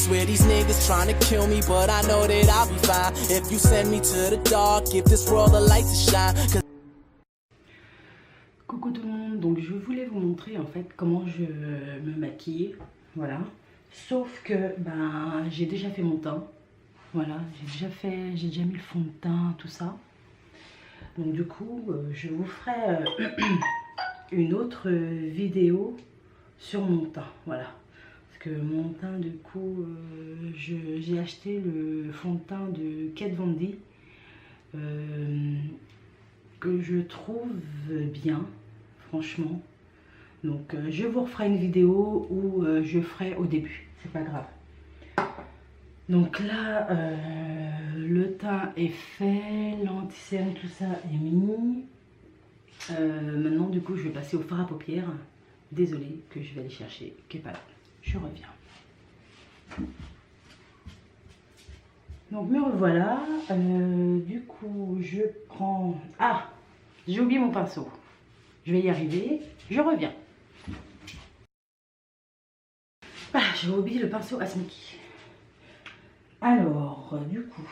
Swear these niggas trying to kill me, but I know that I'll be fine. If you send me to the dark, if this world a light to shine. Coucou tout le monde, donc je voulais vous montrer en fait comment je me maquille, voilà. Sauf que ben j'ai déjà fait mon teint, voilà, j'ai déjà mis le fond de teint, tout ça. Donc du coup, je vous ferai une autre vidéo sur mon teint, voilà. Parce que mon teint, du coup, j'ai acheté le fond de teint de Kat Von D, que je trouve bien, franchement. Donc je vous referai une vidéo où je ferai au début, c'est pas grave. Donc là, le teint est fait, l'anti-cerne, tout ça est mis. Maintenant, du coup, je vais passer au fard à paupières. Désolée que je vais aller chercher, qui n'est pas là. Je reviens. Donc me revoilà. Du coup, je prends... Ah, j'ai oublié mon pinceau. Je vais y arriver. Je reviens. Ah, j'ai oublié le pinceau à Sneaky. Alors, du coup,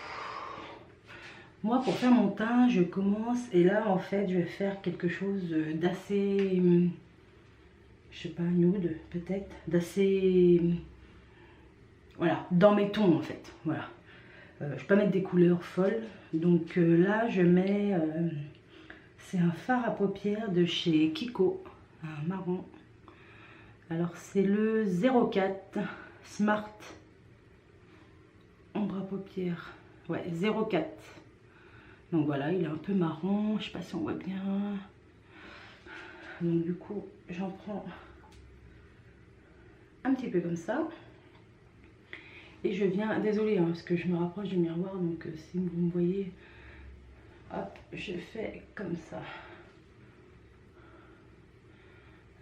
moi pour faire mon teint, je commence et là en fait je vais faire quelque chose d'assez, je sais pas, nude peut-être, d'assez, voilà, dans mes tons en fait, voilà. Je vais pas mettre des couleurs folles, donc là je mets, c'est un fard à paupières de chez Kiko, un marron. Alors c'est le 04 Smart ombre à paupières, ouais, 04. Donc voilà, il est un peu marron, je sais pas si on voit bien. Donc du coup, j'en prends un petit peu comme ça. Et je viens, désolée hein, parce que je me rapproche du miroir, donc si vous me voyez, hop, je fais comme ça.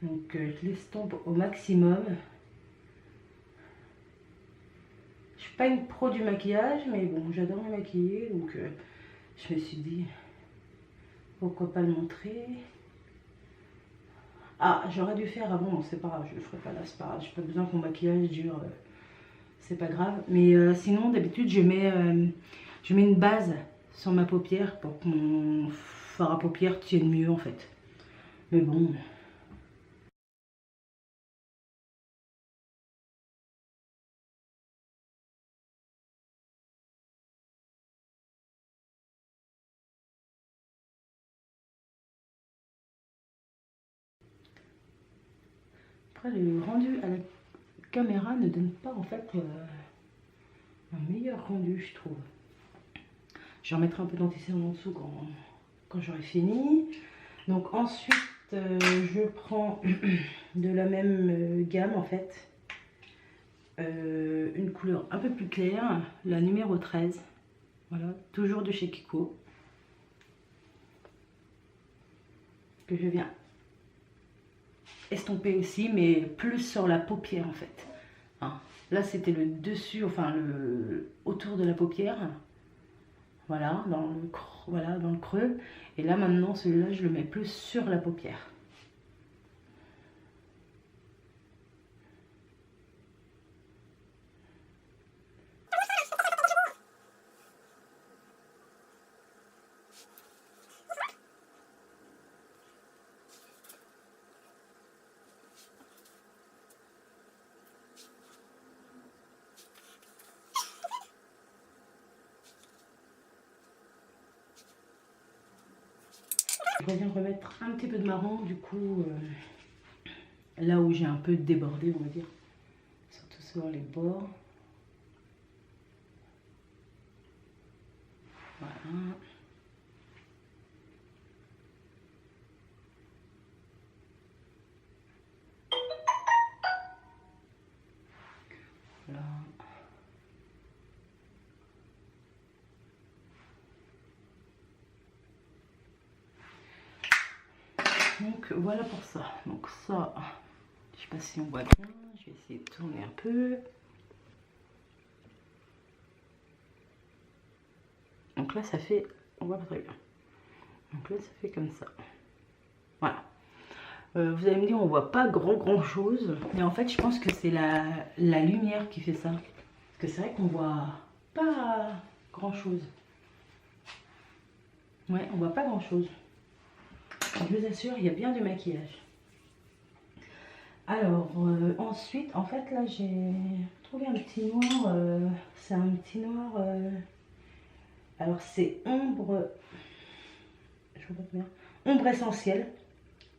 Donc je l'estompe au maximum. Je suis pas une pro du maquillage, mais bon, j'adore me maquiller, donc je me suis dit, pourquoi pas le montrer. Ah, j'aurais dû faire avant, c'est pas grave, je le ferai pas là, c'est pas grave, j'ai pas besoin que mon maquillage dure, c'est pas grave. Mais sinon, d'habitude, je mets une base sur ma paupière pour que mon fard à paupières tienne mieux en fait. Mais bon... Après, le rendu à la caméra ne donne pas en fait un meilleur rendu, je trouve. Je vais remettre un peu d'anti-cerne en dessous quand j'aurai fini. Donc ensuite, je prends de la même gamme en fait, une couleur un peu plus claire, la numéro 13. Voilà, toujours de chez Kiko. Que je viens estomper aussi, mais plus sur la paupière en fait. Hein. Là c'était le dessus, enfin le autour de la paupière. Voilà, dans le creux. Et là maintenant celui-là je le mets plus sur la paupière. Je viens remettre un petit peu de marron, du coup, là où j'ai un peu débordé, on va dire, surtout sur les bords. Voilà. Voilà. Donc voilà pour ça. Donc ça, je sais pas si on voit bien, je vais essayer de tourner un peu. Donc là ça fait, on voit pas très bien. Donc là ça fait comme ça. Voilà. Vous allez me dire on voit pas grand chose, mais en fait je pense que c'est la lumière qui fait ça. Parce que c'est vrai qu'on voit pas grand chose. Ouais, on voit pas grand chose. Je vous assure, il y a bien du maquillage. Alors, ensuite, en fait, là, j'ai trouvé un petit noir. C'est un petit noir. Alors, c'est ombre. Je vois pas bien. Ombre essentielle.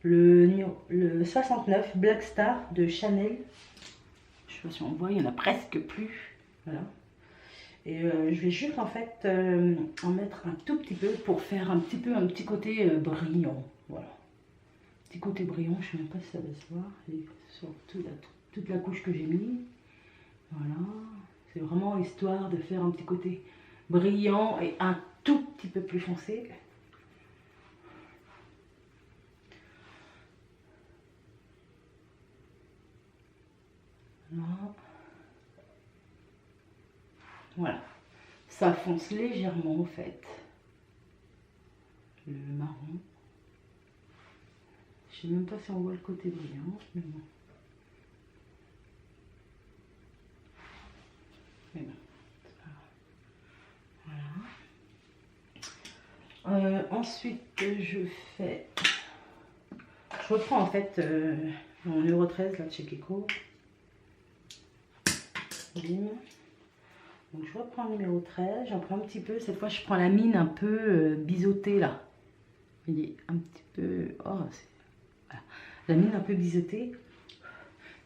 Le 69 Black Star de Chanel. Je sais pas si on voit, il y en a presque plus. Voilà. Et je vais juste en fait en mettre un tout petit peu pour faire un petit côté brillant. Voilà. Petit côté brillant, je ne sais même pas si ça va se voir. Et sur toute la couche que j'ai mis. Voilà. C'est vraiment histoire de faire un petit côté brillant et un tout petit peu plus foncé. Voilà, ça fonce légèrement en fait, le marron. Je sais même pas si on voit le côté brillant, mais bon. Mais bon, c'est pas grave. Voilà. Ensuite, je reprends en fait mon numéro 13 là de chez Kiko. Bim. Donc je reprends le numéro 13, j'en prends un petit peu, cette fois je prends la mine un peu biseautée là. Vous voyez, un petit peu, oh, voilà. La mine un peu biseautée,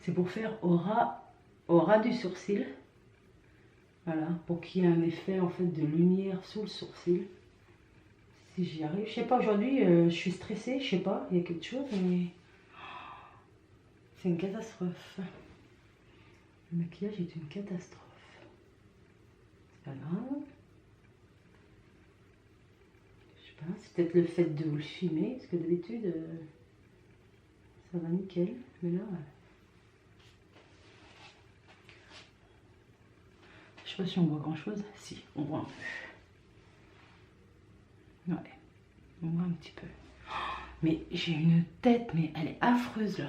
c'est pour faire au ras du sourcil. Voilà, pour qu'il y ait un effet en fait de lumière sous le sourcil. Si j'y arrive, je sais pas, aujourd'hui je suis stressée, je sais pas, il y a quelque chose, mais c'est une catastrophe. Le maquillage est une catastrophe. Pas grave. Je sais pas, c'est peut-être le fait de vous le filmer, parce que d'habitude ça va nickel, mais là je sais pas si on voit grand chose. Si, on voit un peu. Ouais, on voit un petit peu. Mais j'ai une tête, mais elle est affreuse là.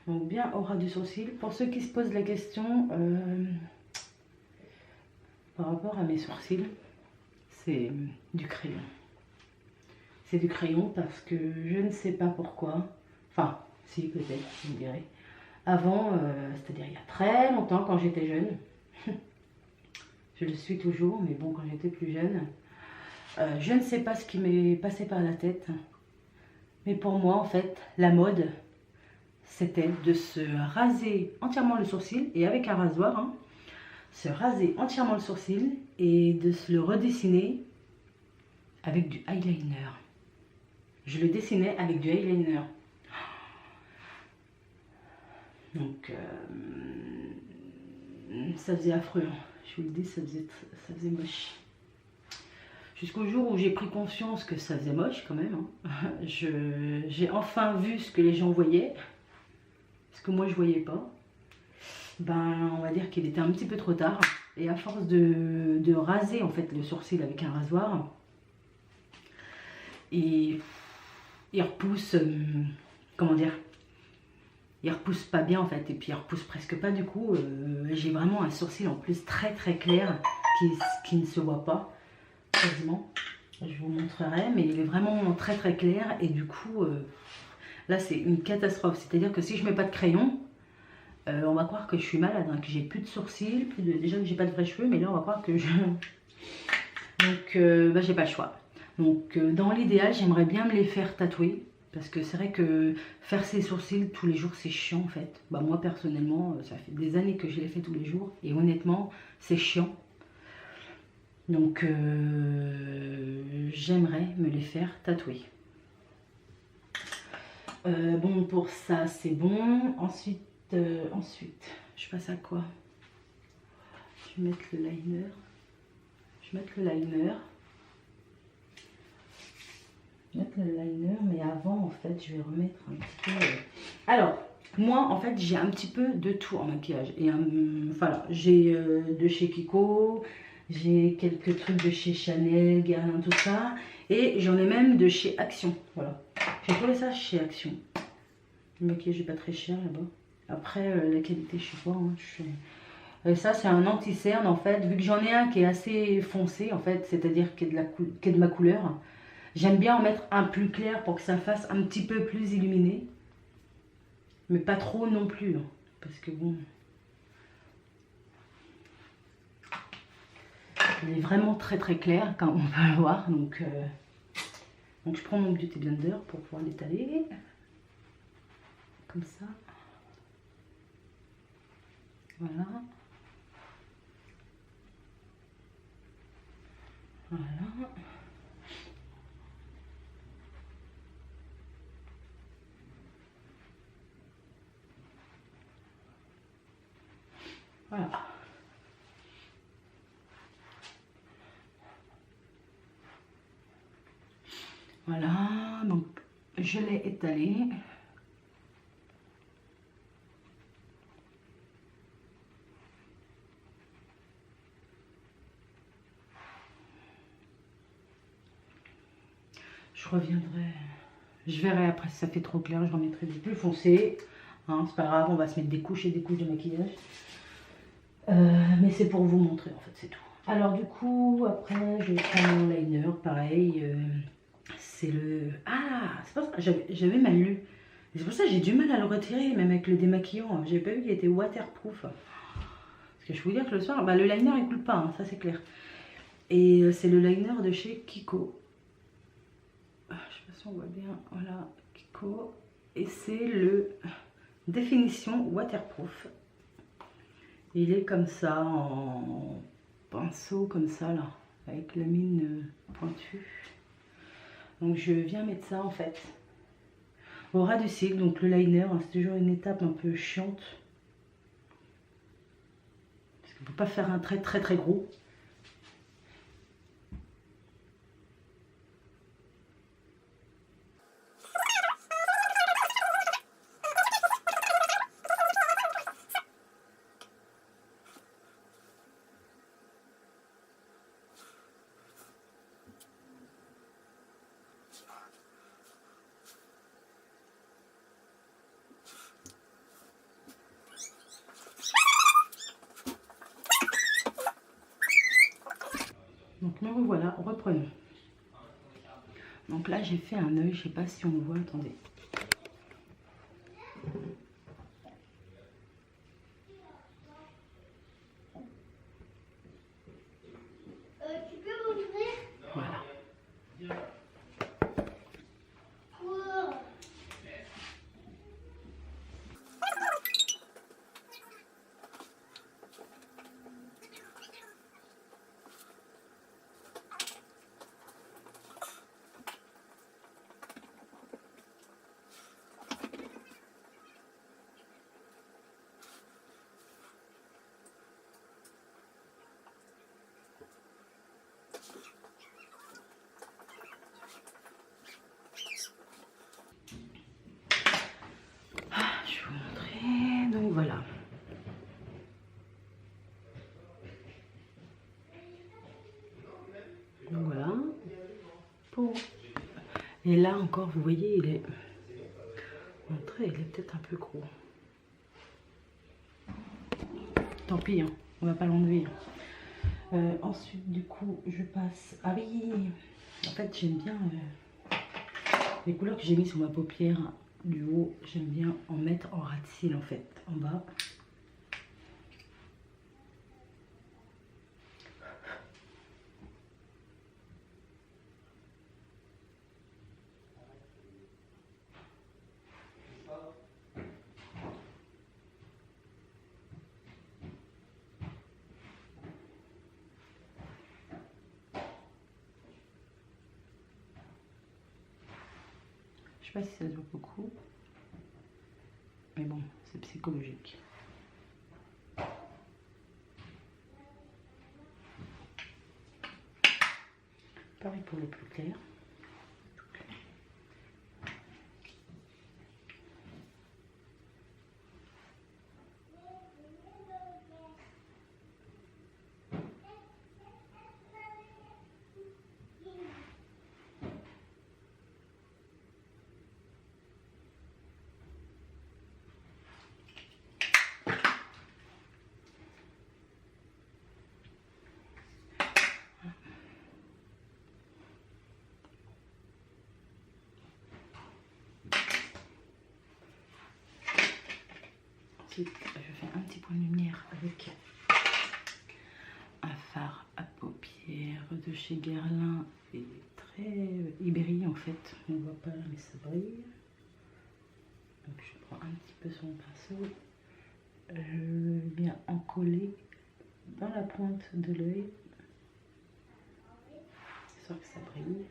Donc bien au ras du sourcil. Pour ceux qui se posent la question par rapport à mes sourcils, c'est du crayon. C'est du crayon parce que je ne sais pas pourquoi. Enfin, si peut-être, vous me direz. Avant, c'est-à-dire il y a très longtemps quand j'étais jeune, je le suis toujours, mais bon, quand j'étais plus jeune, je ne sais pas ce qui m'est passé par la tête. Mais pour moi, en fait, la mode, c'était de se raser entièrement le sourcil, et avec un rasoir, hein, se raser entièrement le sourcil et de se le redessiner avec du eyeliner. Je le dessinais avec du eyeliner. Donc, ça faisait affreux, hein. Je vous le dis, ça faisait moche. Jusqu'au jour où j'ai pris conscience que ça faisait moche quand même. Hein. J'ai enfin vu ce que les gens voyaient. Ce que moi je voyais pas. Ben, on va dire qu'il était un petit peu trop tard. Et à force de raser en fait le sourcil avec un rasoir, et il repousse, comment dire, il repousse pas bien en fait, et puis il repousse presque pas du coup. J'ai vraiment un sourcil en plus très très clair qui ne se voit pas quasiment. Je vous montrerai, mais il est vraiment très très clair, et du coup là c'est une catastrophe. C'est à dire que si je mets pas de crayon, on va croire que je suis malade, hein, que j'ai plus de sourcils, déjà que j'ai pas de vrais cheveux, mais là on va croire que je... Donc bah, j'ai pas le choix. Donc dans l'idéal, j'aimerais bien me les faire tatouer, parce que c'est vrai que faire ses sourcils tous les jours c'est chiant en fait. Bah moi personnellement, ça fait des années que je les fais tous les jours, et honnêtement c'est chiant. Donc j'aimerais me les faire tatouer. Bon, pour ça c'est bon. Ensuite, je passe à quoi? Je vais mettre le liner. Mais avant en fait je vais remettre un petit peu. Alors moi en fait j'ai un petit peu de tout en maquillage, et voilà, j'ai de chez Kiko, J'ai quelques trucs de chez Chanel, Guerlain, tout ça. Et j'en ai même de chez Action. Voilà. J'ai trouvé ça chez Action. Le maquillage n'est pas très cher là-bas. Après, la qualité, je sais pas. Hein, ça, c'est un anti-cerne en fait. Vu que j'en ai un qui est assez foncé en fait, c'est-à-dire qui est de ma couleur. J'aime bien en mettre un plus clair pour que ça fasse un petit peu plus illuminé. Mais pas trop non plus. Hein, parce que bon... Il est vraiment très très clair quand on va le voir. Donc je prends mon Beauty Blender pour pouvoir l'étaler. Comme ça. Voilà. Voilà. Voilà. Voilà, donc je l'ai étalé. Je reviendrai, je verrai après si ça fait trop clair, je remettrai du plus foncé. Hein, c'est pas grave, on va se mettre des couches et des couches de maquillage. Mais c'est pour vous montrer en fait, c'est tout. Alors du coup, après je prends mon liner, pareil. C'est le... Ah, c'est pas ça, j'avais mal lu. C'est pour ça que j'ai du mal à le retirer, même avec le démaquillant. J'avais pas vu qu'il était waterproof. Parce que je peux vous dire que le soir, bah, le liner il coule pas, hein, ça c'est clair. Et c'est le liner de chez Kiko. Je sais pas si on voit bien, voilà, Kiko. Et c'est le définition waterproof. Il est comme ça, en pinceau, comme ça là, avec la mine pointue. Donc je viens mettre ça en fait au ras du cils. Donc le liner, hein, c'est toujours une étape un peu chiante. Parce qu'on ne peut pas faire un trait très très gros. Donc me revoilà, reprenons. Donc là j'ai fait un œil, je sais pas si on voit, attendez. Tu peux m'ouvrir? Voilà. Je vais vous montrer, donc voilà. Donc voilà. Pour... Et là encore, vous voyez, il est... Mon trait, il est peut-être un peu gros. Tant pis, hein, on va pas l'enlever. Ensuite, du coup, je passe... Ah oui, en fait, j'aime bien les couleurs que j'ai mis sur ma paupière du haut. J'aime bien en mettre en ras de cils, en fait, en bas. Je sais pas si ça se voit beaucoup, mais bon, c'est psychologique. Pareil pour les plus clairs. Ensuite, je fais un petit point de lumière avec un fard à paupières de chez Guerlain. Et il brille en fait, on ne voit pas mais ça brille. Donc je prends un petit peu son pinceau, je viens en coller dans la pointe de l'œil, histoire que ça brille.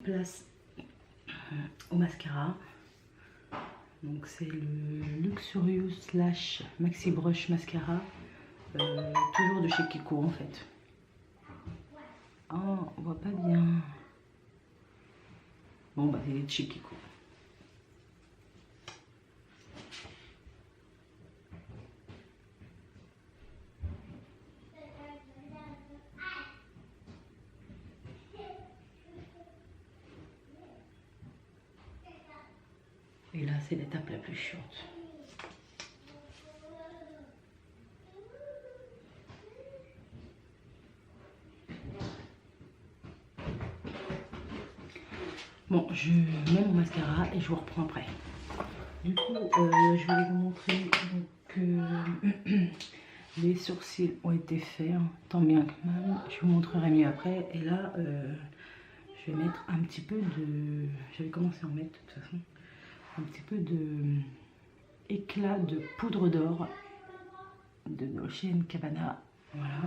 Place au mascara, donc c'est le Luxurious Lash Maxi Brush Mascara, toujours de chez Kiko en fait. Oh, on voit pas bien. Bon bah il est de chez Kiko. Et là, c'est l'étape la plus chiante. Bon, je mets mon mascara et je vous reprends après. Du coup, je vais vous montrer que les sourcils ont été faits, hein, tant bien que mal. Je vous montrerai mieux après. Et là, je vais mettre un petit peu de... J'avais commencé à en mettre de toute façon. Un petit peu de éclat de poudre d'or de Dolce & Gabbana, voilà.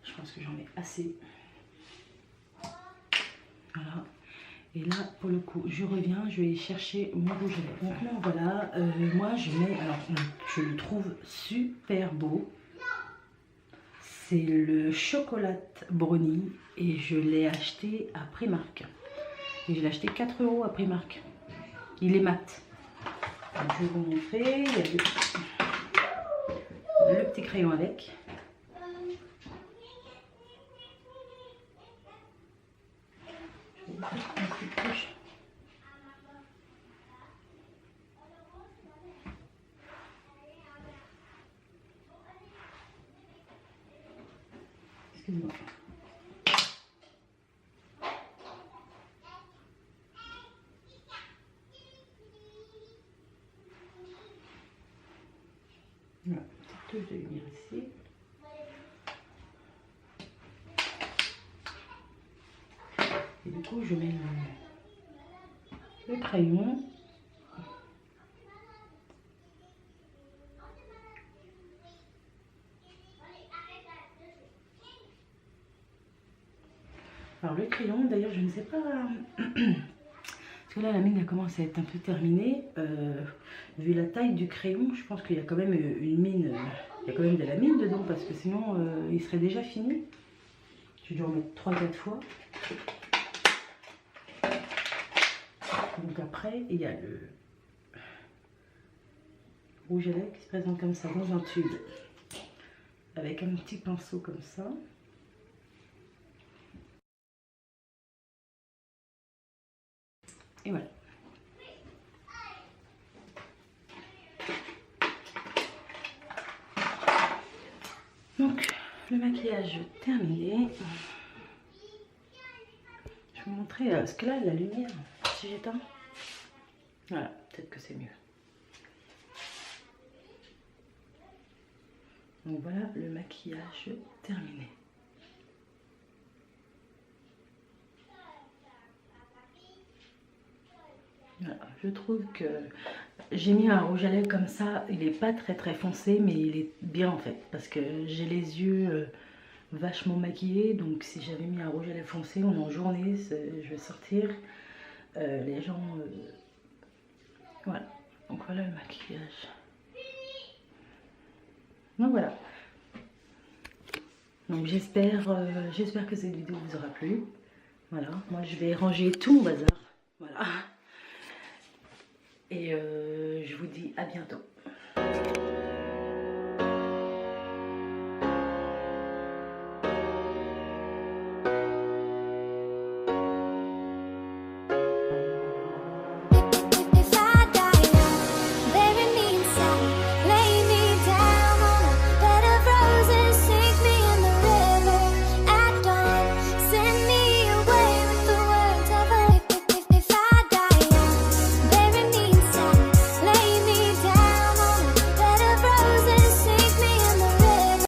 Je pense que j'en ai assez. Voilà. Et là, pour le coup, je reviens, je vais chercher mon rouge à lèvres. Donc là, voilà, moi je mets, alors je le trouve super beau. C'est le chocolat brownie et je l'ai acheté à Primark. Et je l'ai acheté 4 € à Primark. Il est mat. Donc, je vais vous montrer. Il y a le petit crayon avec. Je vais faire une petite touche. Excusez-moi. Voilà, petite touche de lumière ici. Et du coup, je mets le crayon. Alors le crayon, d'ailleurs, je ne sais pas... Parce que là, la mine a commencé à être un peu terminée. Vu la taille du crayon, je pense qu'il y a quand même une mine... il y a quand même de la mine dedans, parce que sinon, il serait déjà fini. J'ai dû en mettre 3-4 fois. Donc après, il y a le rouge à lèvres qui se présente comme ça, dans un tube. Avec un petit pinceau comme ça. Et voilà. Donc, le maquillage terminé. Je vais vous montrer, parce que là, la lumière, si j'éteins, voilà, peut-être que c'est mieux. Donc voilà le maquillage terminé. Voilà, je trouve que j'ai mis un rouge à lèvres comme ça, il n'est pas très foncé, mais il est bien en fait, parce que j'ai les yeux vachement maquillés, donc si j'avais mis un rouge à lèvres foncé, on est en journée, je vais sortir, les gens... voilà, donc voilà le maquillage. Donc voilà. Donc j'espère que cette vidéo vous aura plu. Voilà, moi je vais ranger tout mon bazar. Voilà. Et je vous dis à bientôt.